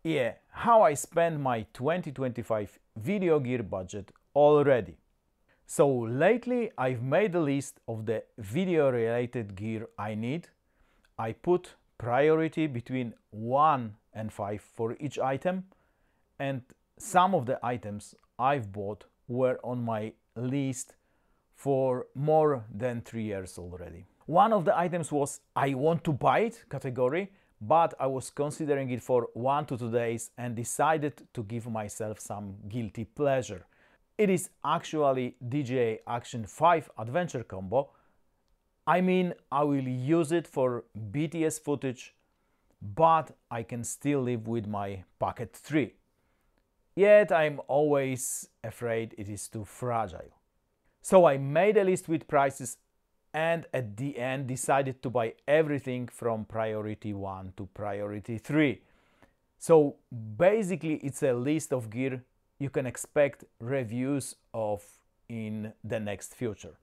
Yeah, how I spend my 2025 video gear budget already. So lately I've made a list of the video related gear I need. I put priority between 1 and 5 for each item, and some of the items I've bought were on my list for more than 3 years already. One of the items was I want to buy it category, but I was considering it for 1 to 2 days and decided to give myself some guilty pleasure. It is actually DJI Acttion 5 adventure combo. I mean, I will use it for BTS footage, but I can still live with my Pocket 3. Yet I'm always afraid it is too fragile. So I made a list with prices and at the end decided to buy everything from priority 1 to priority 3. So basically it's a list of gear you can expect reviews of in the next future.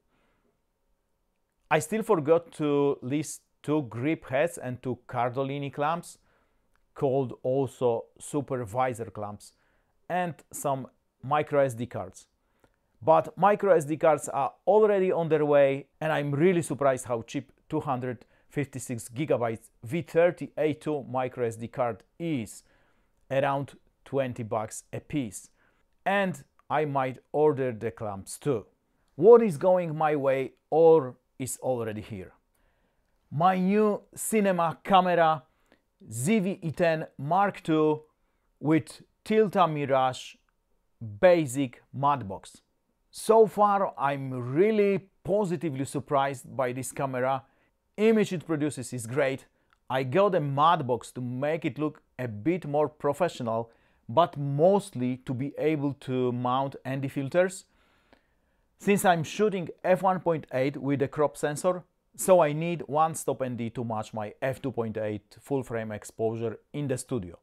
I still forgot to list 2 grip heads and 2 Cardolini clamps, called also supervisor clamps, and some microSD cards. But microSD cards are already on their way, and I'm really surprised how cheap 256GB V30A2 microSD card is, around $20 a piece. And I might order the clamps too. What is going my way or is already here? My new cinema camera ZV-E10 Mark II with Tilta Mirage basic matte box. So far I'm really positively surprised by this camera. Image it produces is great. I got a matte box to make it look a bit more professional, but mostly to be able to mount ND filters. Since I'm shooting f1.8 with a crop sensor, so I need one stop ND to match my f2.8 full frame exposure in the studio.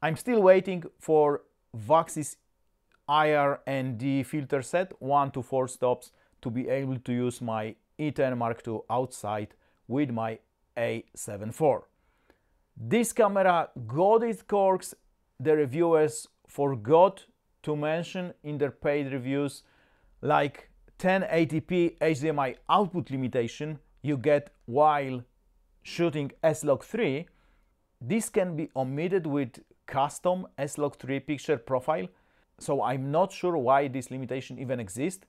I'm still waiting for Vaxis IRND filter set 1 to 4 stops to be able to use my E10 Mark II outside with my A7 IV. This camera got its quirks the reviewers forgot to mention in their paid reviews, like 1080p HDMI output limitation you get while shooting S-Log3. This can be omitted with custom S-Log3 picture profile, so I'm not sure why this limitation even exists.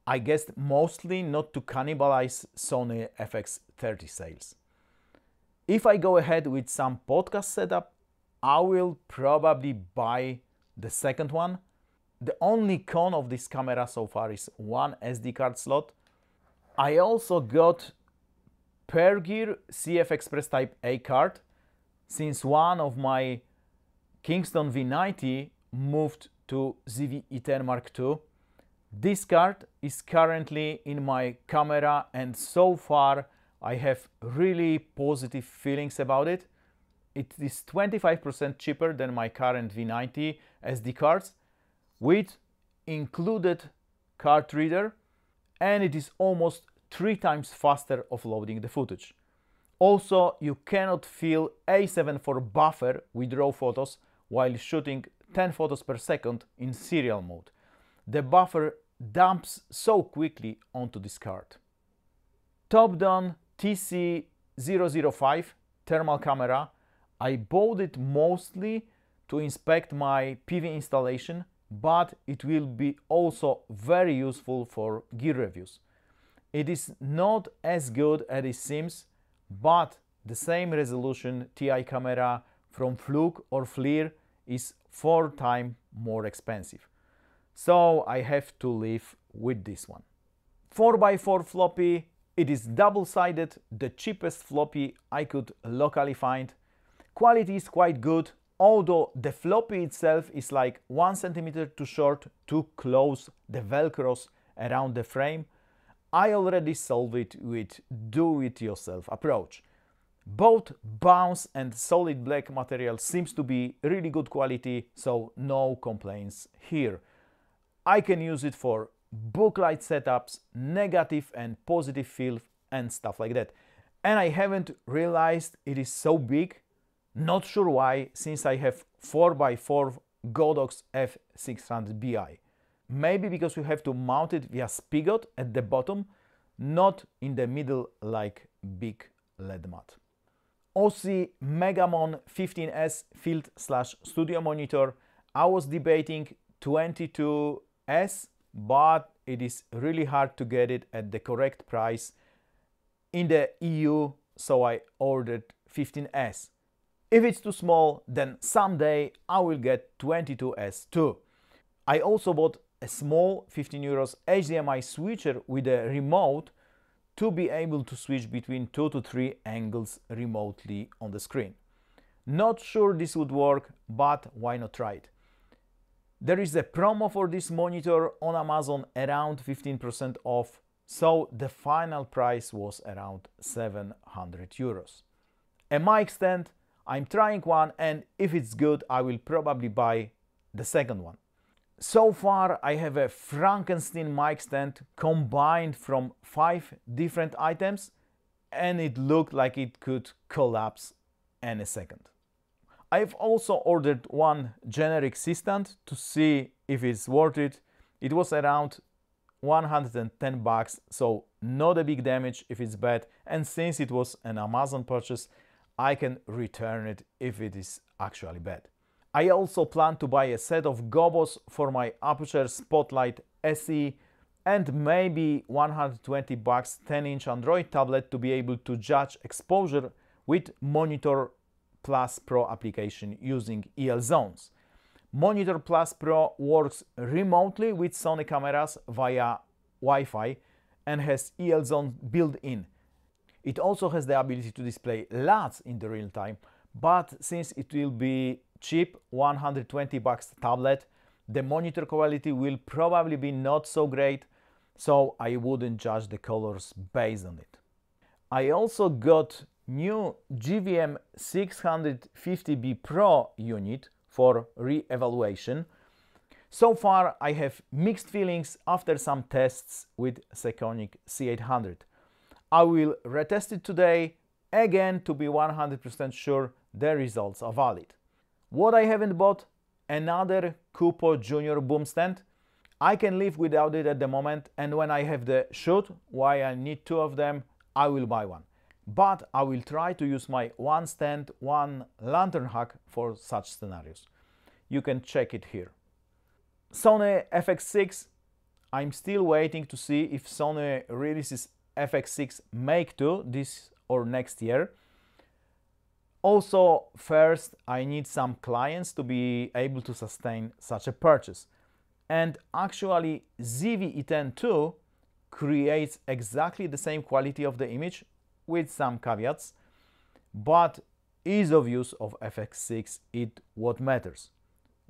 I guess mostly not to cannibalize Sony FX30 sales. If I go ahead with some podcast setup, I will probably buy the second one. The only con of this camera so far is one SD card slot. I also got Pergear CF-Express Type A card, since one of my Kingston V90 moved to ZV-E10 Mark II. This card is currently in my camera and so far I have really positive feelings about it. It is 25% cheaper than my current V90 SD cards with included card reader, and it is almost 3 times faster offloading the footage. Also, you cannot fill A7 IV buffer with raw photos while shooting 10 photos per second in serial mode. The buffer dumps so quickly onto this card. Top-down TC005 thermal camera. I bought it mostly to inspect my PV installation, but it will be also very useful for gear reviews. It is not as good as it seems, but the same resolution TI camera from Fluke or FLIR is 4 times more expensive. So I have to live with this one. 4x4 floppy. It is double-sided, the cheapest floppy I could locally find. Quality is quite good, although the floppy itself is like 1 centimeter too short to close the velcros around the frame. I already solved it with do-it-yourself approach. Both bounce and solid black material seems to be really good quality, so no complaints here. I can use it for booklight setups, negative and positive field and stuff like that. And I haven't realized it is so big. Not sure why, since I have 4x4 Godox F600Bi. Maybe because you have to mount it via spigot at the bottom, not in the middle like big LED mat. Osee Megamon 15S field/studio monitor. I was debating 22S, but it is really hard to get it at the correct price in the EU, so I ordered 15S. If it's too small, then someday I will get 22S too. I also bought a small 15 euros HDMI switcher with a remote to be able to switch between 2 to 3 angles remotely on the screen. Not sure this would work, but why not try it? There is a promo for this monitor on Amazon, around 15% off, so the final price was around 700 euros. A mic stand, I'm trying one, and if it's good, I will probably buy the second one. So far, I have a Frankenstein mic stand combined from 5 different items, and it looked like it could collapse any second. I've also ordered one generic C-stand to see if it's worth it. It was around 110 bucks, so not a big damage if it's bad, and since it was an Amazon purchase, I can return it if it is actually bad. I also plan to buy a set of gobos for my Aperture Spotlight SE and maybe 120 bucks 10-inch Android tablet to be able to judge exposure with Monitor Plus Pro application using EL Zones. Monitor Plus Pro works remotely with Sony cameras via Wi-Fi and has EL Zones built in. It also has the ability to display LUTs in the real time, but since it will be cheap 120 bucks tablet, the monitor quality will probably be not so great, so I wouldn't judge the colors based on it. I also got new GVM 650B Pro unit for re-evaluation. So far I have mixed feelings after some tests with Sekonic C800. I will retest it today again to be 100% sure the results are valid. What I haven't bought? Another Kupo Junior boom stand. I can live without it at the moment, and when I have the shoot, why I need 2 of them, I will buy one. But I will try to use my one stand, one lantern hack for such scenarios. You can check it here. Sony FX6. I'm still waiting to see if Sony releases FX6 Mark II this or next year. Also, first I need some clients to be able to sustain such a purchase. And actually ZV-E10 II creates exactly the same quality of the image with some caveats, but ease of use of FX6 is what matters.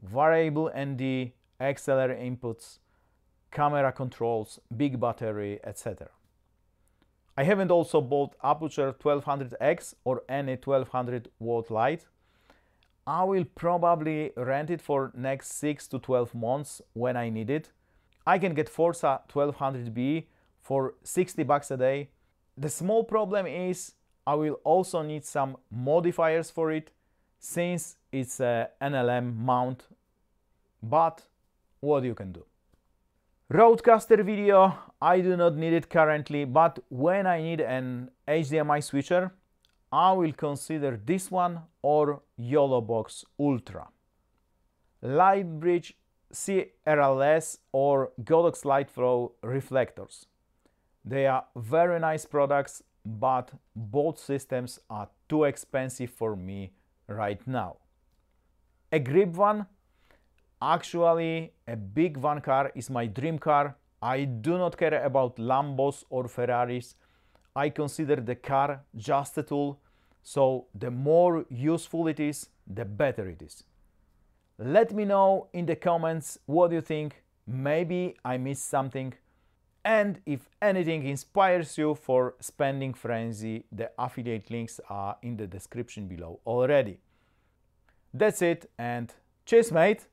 Variable ND, XLR inputs, camera controls, big battery, etc. I haven't also bought Aperture 1200X or any 1200 watt light. I will probably rent it for next 6 to 12 months when I need it. I can get Forza 1200B for 60 bucks a day. The small problem is I will also need some modifiers for it since it's a NLM mount, but what you can do. Roadcaster video, I do not need it currently, but when I need an HDMI switcher, I will consider this one or YOLObox Ultra. Lightbridge CRLS or Godox Lightflow reflectors. They are very nice products, but both systems are too expensive for me right now. A grip van. Actually, a big van car is my dream car. I do not care about Lambos or Ferraris. I consider the car just a tool, so the more useful it is, the better it is. Let me know in the comments what you think. Maybe I missed something. And if anything inspires you for spending frenzy, the affiliate links are in the description below already. That's it, and cheers, mate!